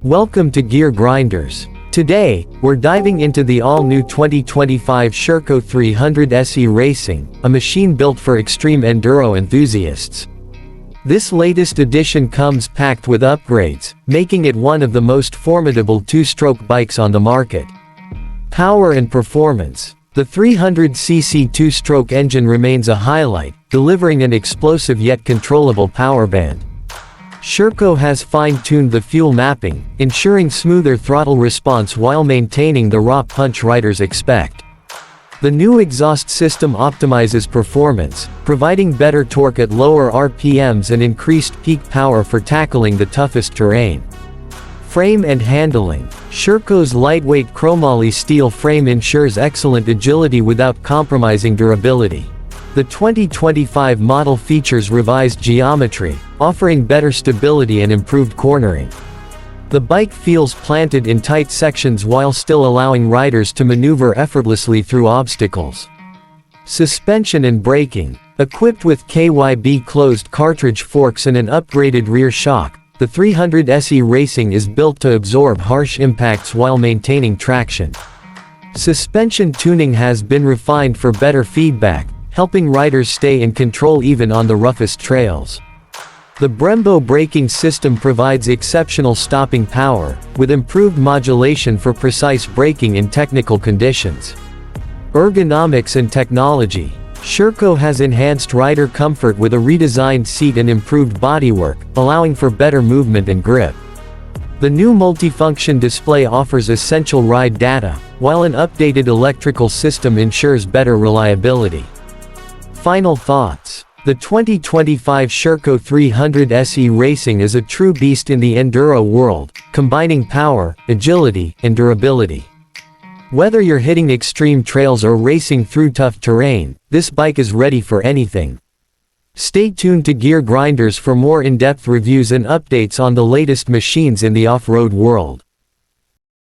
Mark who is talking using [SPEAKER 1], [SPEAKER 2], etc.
[SPEAKER 1] Welcome to GearGrinders. Today, we're diving into the all-new 2025 Sherco 300 SE Racing, a machine built for extreme enduro enthusiasts. This latest edition comes packed with upgrades, making it one of the most formidable two-stroke bikes on the market. Power and performance. The 300cc two-stroke engine remains a highlight, delivering an explosive yet controllable power band. Sherco has fine-tuned the fuel mapping, ensuring smoother throttle response while maintaining the raw punch riders expect. The new exhaust system optimizes performance, providing better torque at lower RPMs and increased peak power for tackling the toughest terrain. Frame and handling. Sherco's lightweight chromoly steel frame ensures excellent agility without compromising durability. The 2025 model features revised geometry, offering better stability and improved cornering. The bike feels planted in tight sections while still allowing riders to maneuver effortlessly through obstacles. Suspension and braking. Equipped with KYB closed cartridge forks and an upgraded rear shock, the 300 SE Racing is built to absorb harsh impacts while maintaining traction. Suspension tuning has been refined for better feedback, helping riders stay in control even on the roughest trails. The Brembo braking system provides exceptional stopping power, with improved modulation for precise braking in technical conditions. Ergonomics and technology. Sherco has enhanced rider comfort with a redesigned seat and improved bodywork, allowing for better movement and grip. The new multifunction display offers essential ride data, while an updated electrical system ensures better reliability. Final thoughts. The 2025 Sherco 300 SE Racing is a true beast in the enduro world, combining power, agility, and durability. Whether you're hitting extreme trails or racing through tough terrain, this bike is ready for anything. Stay tuned to GearGrinders for more in-depth reviews and updates on the latest machines in the off-road world.